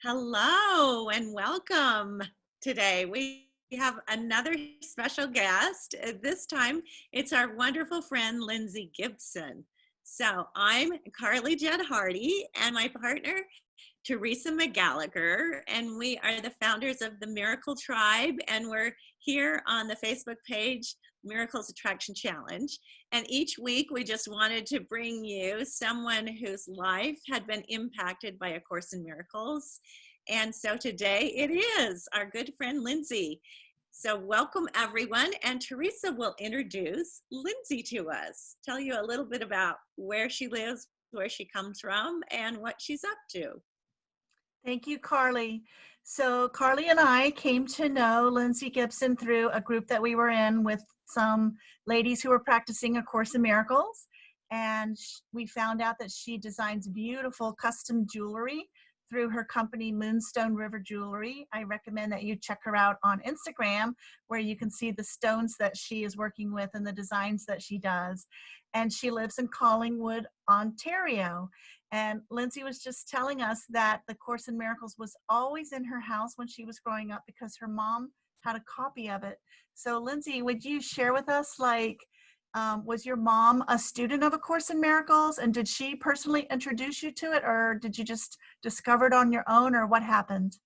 Hello and welcome. Today we have another special guest. This time it's our wonderful friend Lindsay Gibson. So I'm Carly Jed Hardy and my partner Theresa McGallicher, and we are the founders of the Miracle Tribe, and we're here on the Facebook page Miracles Attraction Challenge. And each week we just wanted to bring you someone whose life had been impacted by A Course in Miracles. And so today it is our good friend Lindsay. So welcome everyone, and Theresa will introduce Lindsay to us, tell you a little bit about where she lives, where she comes from, and what she's up to. Thank you, Carly. So Carly and I came to know Lindsay Gibson through a group that we were in with some ladies who were practicing A Course in Miracles. And we found out that she designs beautiful custom jewelry through her company, Moonstone River Jewelry. I recommend that you check her out on Instagram, where you can see the stones that she is working with and the designs that she does. And she lives in Collingwood, Ontario. And Lindsay was just telling us that the Course in Miracles was always in her house when she was growing up because her mom had a copy of it. So Lindsay, would you share with us, was your mom a student of A Course in Miracles, and did she personally introduce you to it, or did you just discover it on your own, or what happened?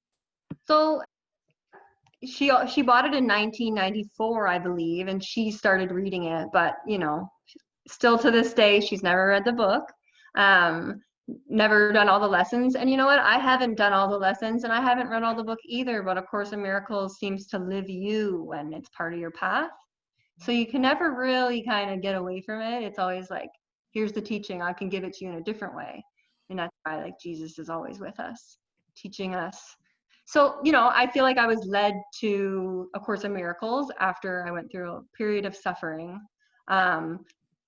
So she bought it in 1994, I believe, and she started reading it, but still to this day she's never read the book. Never done all the lessons. And you know what? I haven't done all the lessons and I haven't read all the book either, but A Course in Miracles seems to live you when it's part of your path. So you can never really kind of get away from it. It's always like, here's the teaching. I can give it to you in a different way. And that's why Jesus is always with us, teaching us. So, I feel like I was led to A Course in Miracles after I went through a period of suffering.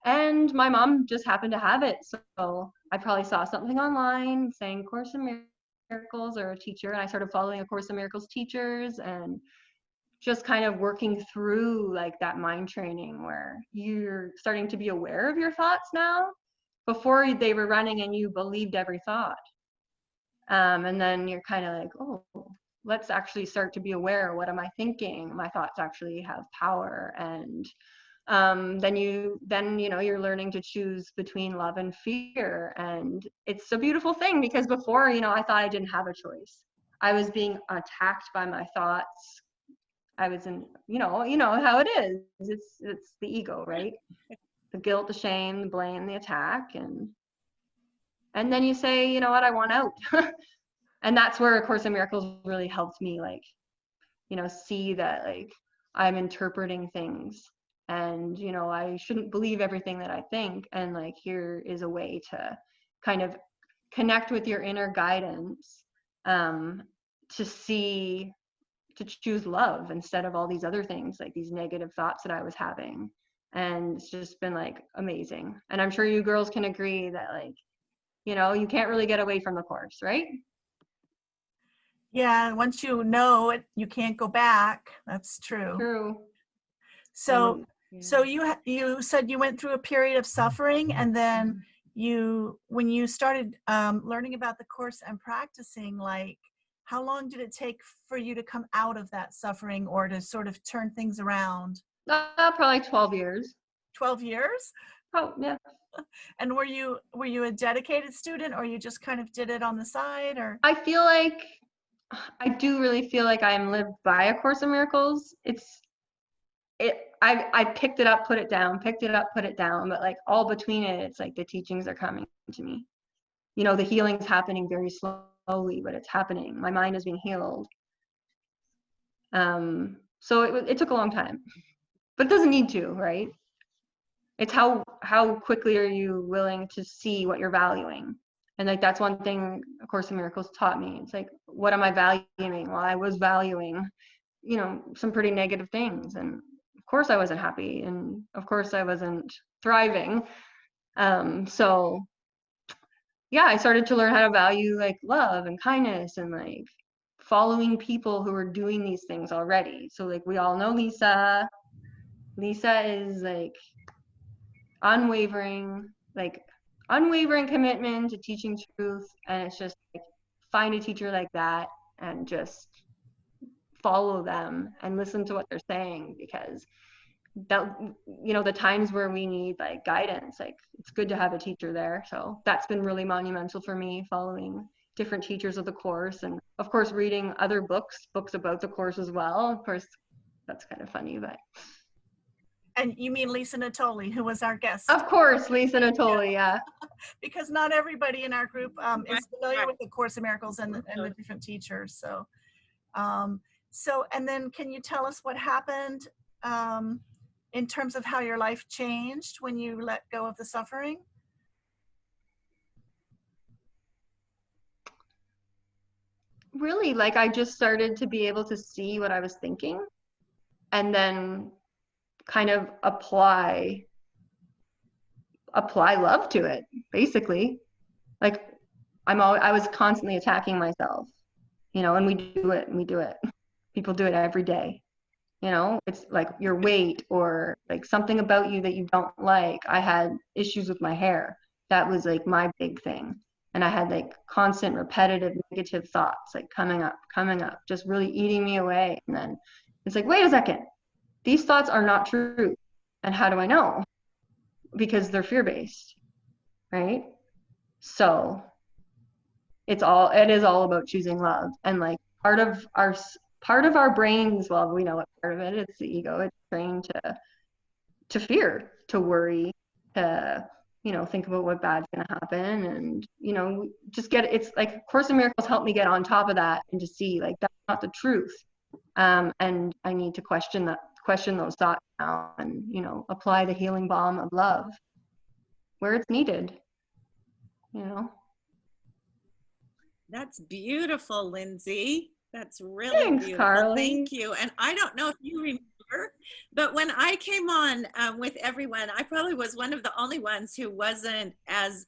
And my mom just happened to have it. So I probably saw something online saying Course in Miracles or a teacher, and I started following A Course in Miracles teachers and just kind of working through that mind training where you're starting to be aware of your thoughts now. Before they were running and you believed every thought. And then you're kind of like, oh, let's actually start to be aware. What am I thinking? My thoughts actually have power. And then you're learning to choose between love and fear. And it's a beautiful thing because before, I thought I didn't have a choice. I was being attacked by my thoughts. I was in, how it is. It's the ego, right? The guilt, the shame, the blame, the attack. And then you say, you know what, I want out. And that's where A Course in Miracles really helped me, see that, I'm interpreting things. And, I shouldn't believe everything that I think. And here is a way to kind of connect with your inner guidance, to choose love instead of all these other things, like these negative thoughts that I was having. And it's just been amazing. And I'm sure you girls can agree that you can't really get away from the Course, right? Yeah, once you know it, you can't go back. That's true. True. So you said you went through a period of suffering, and then when you started learning about the Course and practicing, how long did it take for you to come out of that suffering or to sort of turn things around? Probably 12 years. 12 years? Oh, yeah. And were you a dedicated student, or you just kind of did it on the side? Or I do really feel like I am lived by A Course in Miracles. I picked it up, put it down, picked it up, put it down, but all between it, it's the teachings are coming to me. The healing's happening very slowly, but it's happening. My mind is being healed. So it took a long time, but it doesn't need to, right? It's how quickly are you willing to see what you're valuing? And that's one thing A Course in Miracles taught me. It's what am I valuing? Well, I was valuing, some pretty negative things. And of course I wasn't happy. And of course I wasn't thriving. So yeah, I started to learn how to value love and kindness and following people who are doing these things already. So we all know Lisa. Lisa is unwavering commitment to teaching truth, and it's just find a teacher like that and just follow them and listen to what they're saying, because that, you know, the times where we need like guidance, like it's good to have a teacher there. So that's been really monumental for me, following different teachers of the course, and of course reading other books about the course as well. Of course, that's kind of funny, but. And you mean Lisa Natoli, who was our guest? Of course, Lisa Natoli, yeah. Because not everybody in our group is familiar right. with the Course in Miracles and the different teachers. So, and then can you tell us what happened in terms of how your life changed when you let go of the suffering? Really, like I just started to be able to see what I was thinking and then kind of apply love to it, basically. Like I was constantly attacking myself, you know, and we do it. People do it every day. You know, it's like your weight or like something about you that you don't like. I had issues with my hair. That was like my big thing. And I had like constant repetitive negative thoughts like coming up, just really eating me away. And then it's like, wait a second, these thoughts are not true. And how do I know? Because they're fear-based, right? So it is all about choosing love. And like part of our brains, well, we know what part of it is, the ego. It's trained to fear, to worry, to, you know, think about what bad's going to happen, and, you know, just it's like Course in Miracles helped me get on top of that and to see like that's not the truth. And I need to question those thoughts now, and, you know, apply the healing balm of love where it's needed, you know. That's beautiful, Lindsay. That's really Thanks, beautiful. Carly. Thank you. And I don't know if you remember, but when I came on with everyone, I probably was one of the only ones who wasn't as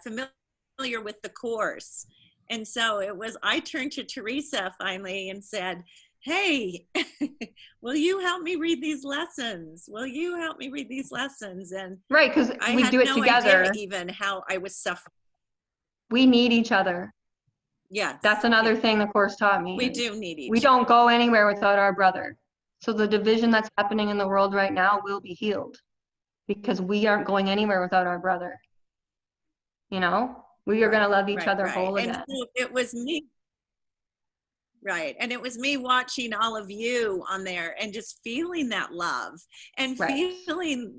familiar with the course. And so I turned to Theresa finally and said, hey, will you help me read these lessons? Will you help me read these lessons? And right, because we do it together. Idea even how I was suffering. We need each other. Yes. That's another thing the course taught me. We do need each other. We don't go anywhere without our brother. So the division that's happening in the world right now will be healed because we aren't going anywhere without our brother. You know, we are going to love each other whole again. And so it was me. Right. And it was me watching all of you on there and just feeling that love and feeling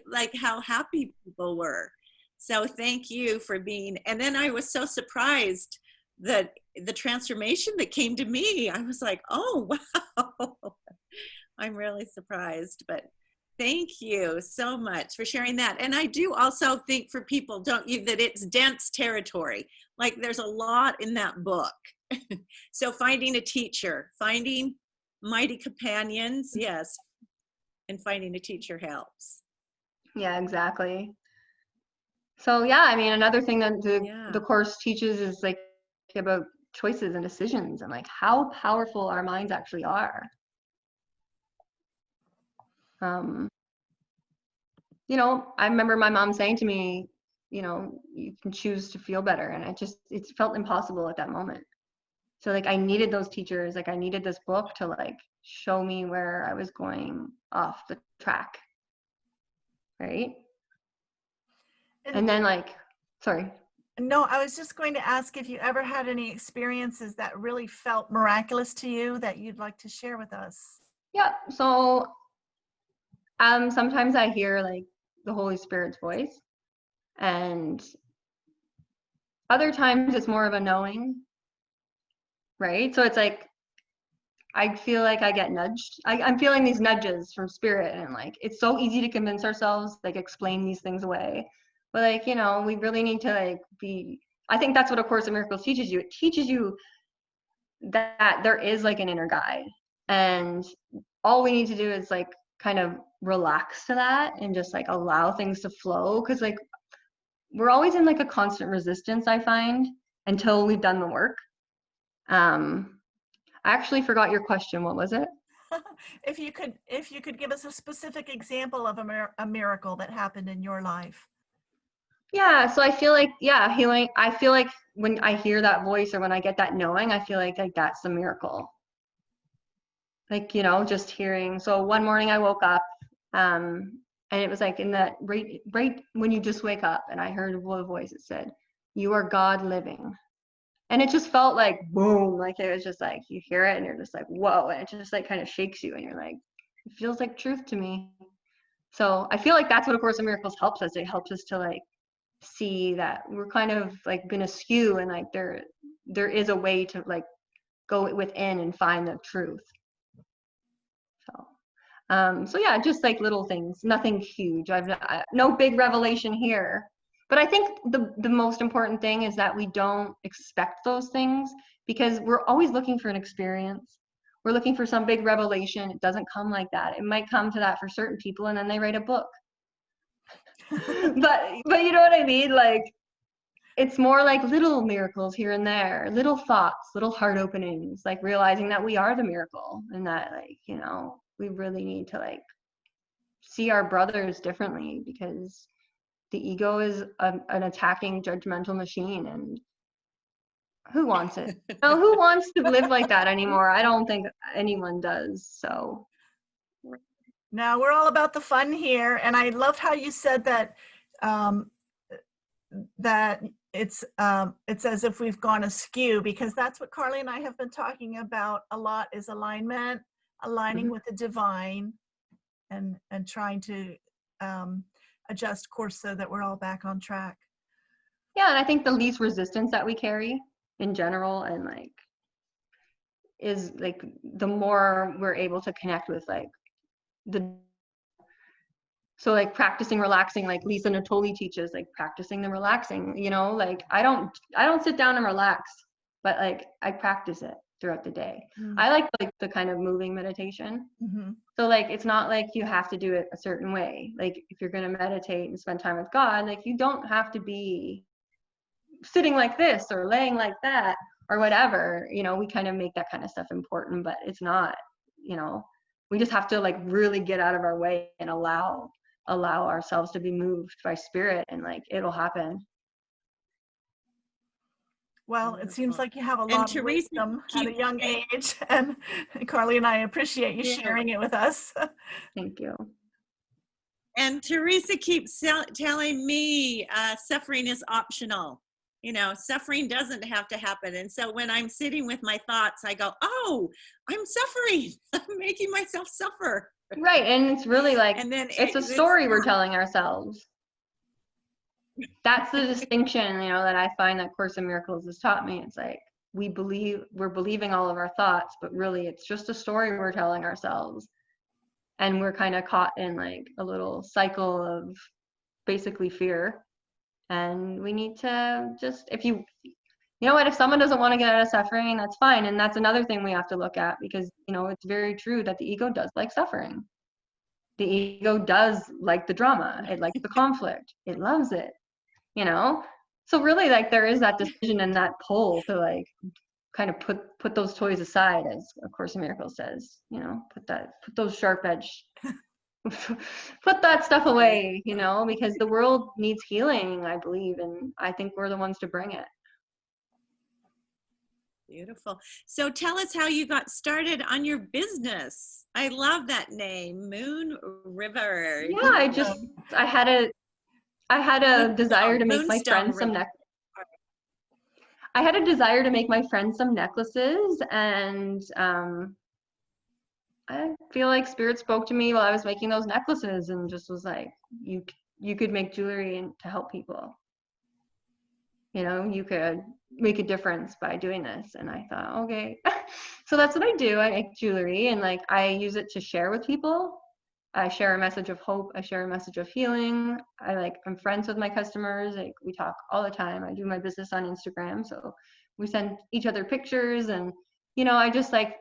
like how happy people were. So thank you for being, and then I was so surprised that the transformation that came to me, I was like, oh, wow, I'm really surprised, but thank you so much for sharing that. And I do also think for people, don't you, that it's dense territory. Like there's a lot in that book. So finding a teacher, finding mighty companions, yes, and finding a teacher helps. Yeah, exactly. So yeah, I mean, another thing that the course teaches is like about choices and decisions and like how powerful our minds actually are. You know, I remember my mom saying to me, you know, you can choose to feel better. And it felt impossible at that moment. So like I needed those teachers, like I needed this book to like show me where I was going off the track. Right. And then like, sorry. No, I was just going to ask if you ever had any experiences that really felt miraculous to you that you'd like to share with us. Yeah. So sometimes I hear like the Holy Spirit's voice, and other times it's more of a knowing, right? So it's like I feel like I get nudged. I'm feeling these nudges from Spirit, and like it's so easy to convince ourselves, like explain these things away. But like, you know, we really need to like I think that's what A Course in Miracles teaches you. It teaches you that there is like an inner guide, and all we need to do is like kind of relax to that and just like allow things to flow, because like we're always in like a constant resistance, I find, until we've done the work. I actually forgot your question. What was it? If you could give us a specific example of a miracle that happened in your life. Yeah, so I feel like, yeah, healing, I feel like when I hear that voice or when I get that knowing, I feel like that's the miracle. Like, you know, just hearing. So one morning I woke up, and it was like in that right when you just wake up, and I heard a voice that said, "You are God living." And it just felt like boom, like it was just like you hear it and you're just like, whoa, and it just like kind of shakes you and you're like, it feels like truth to me. So I feel like that's what A Course in Miracles helps us. It helps us to like see that we're kind of like been askew, and like there is a way to like go within and find the truth. So yeah, just like little things, nothing huge. No big revelation here, but I think the most important thing is that we don't expect those things, because we're always looking for an experience. We're looking for some big revelation. It doesn't come like that. It might come to that for certain people, and then they write a book. but you know what I mean? Like, it's more like little miracles here and there, little thoughts, little heart openings, like realizing that we are the miracle, and that, like, you know, we really need to like see our brothers differently, because the ego is an attacking, judgmental machine, and who wants it? Well, who wants to live like that anymore? I don't think anyone does. So Now we're all about the fun here, and I loved how you said that that it's as if we've gone askew, because that's what Carly and I have been talking about a lot, is alignment, aligning with the divine, and trying to adjust course so that we're all back on track. yeah, and I think the least resistance that we carry in general, and like, is like the more we're able to connect with like the, so like practicing relaxing, like Lisa Natoli teaches, like practicing the relaxing, you know, like I don't sit down and relax, but like I practice it throughout the day. I like the kind of moving meditation. So like, it's not like you have to do it a certain way. Like if you're going to meditate and spend time with God, like you don't have to be sitting like this or laying like that or whatever. You know, we kind of make that kind of stuff important, but it's not, you know, we just have to like really get out of our way and allow ourselves to be moved by spirit, and like it'll happen. Well, it seems like you have a And lot of Theresa wisdom at a keeps young saying, age, and Carly and I appreciate you Yeah. sharing it with us. Thank you. and Theresa keeps telling me suffering is optional. You know, suffering doesn't have to happen. And so when I'm sitting with my thoughts, I go, oh, I'm suffering. I'm making myself suffer. Right, and it's really like, And then it's a story we're telling ourselves. That's the distinction, you know, that I find that Course in Miracles has taught me. It's like we're believing all of our thoughts, but really it's just a story we're telling ourselves. And we're kind of caught in like a little cycle of basically fear. And we need to just, you know what, if someone doesn't want to get out of suffering, that's fine. And that's another thing we have to look at, because, you know, it's very true that the ego does like suffering. The ego does like the drama. It likes the conflict. It loves it, you know? So really, like, there is that decision and that pull to like kind of put those toys aside, as A Course in Miracles says, you know, put those sharp edge, put that stuff away, you know, because the world needs healing, I believe, and I think we're the ones to bring it. Beautiful. So tell us how you got started on your business. I love that name, Moon River. Yeah, I had a desire to make my Moonstone friends some River. I had a desire to make my friends some necklaces, and I feel like Spirit spoke to me while I was making those necklaces, and just was like, you could make jewelry and to help people. You know, you could make a difference by doing this. And I thought, okay. So that's what I do. I make jewelry, and like I use it to share with people. I share a message of hope. I share a message of healing. I'm friends with my customers. Like, we talk all the time. I do my business on Instagram, so we send each other pictures, and, you know, I just like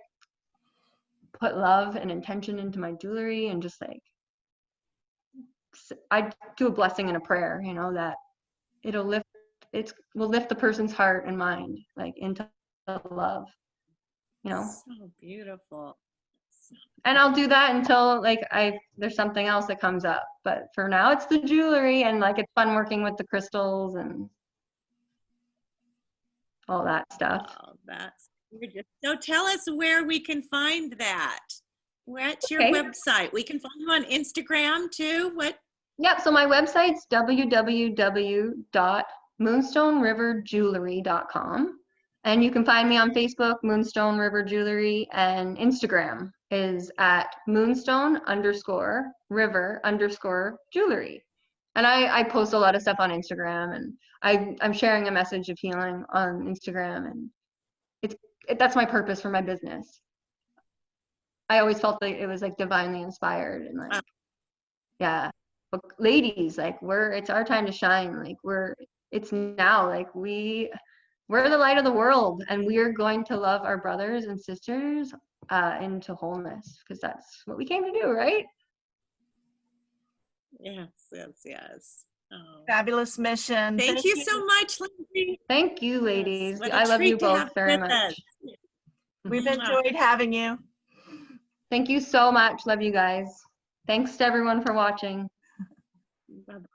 put love and intention into my jewelry, and just like, I do a blessing and a prayer, you know, that will lift the person's heart and mind like into love, you know. So beautiful. And I'll do that until like there's something else that comes up. But for now it's the jewelry, and like it's fun working with the crystals and all that stuff. Oh, that's gorgeous. So tell us where we can find that. What's your Okay. website? We can find you on Instagram too. What? Yep, so my website's www.moonstoneriverjewelry.com. And you can find me on Facebook, Moonstone River Jewelry, and Instagram is at moonstone_river_jewelry. And I post a lot of stuff on Instagram, and I'm sharing a message of healing on Instagram, and that's my purpose for my business. I always felt like it was like divinely inspired, and like, yeah. But ladies, like it's our time to shine. Like it's now. Like we're the light of the world, and we are going to love our brothers and sisters into wholeness, because that's what we came to do, right? Yes, yes, yes. Oh. Fabulous mission. Thank you so much, Lindsay. Thank you, ladies. Yes, what a I love you treat to have both very with much. us. We've enjoyed having you. Thank you so much. Love you guys. Thanks to everyone for watching. Bye-bye.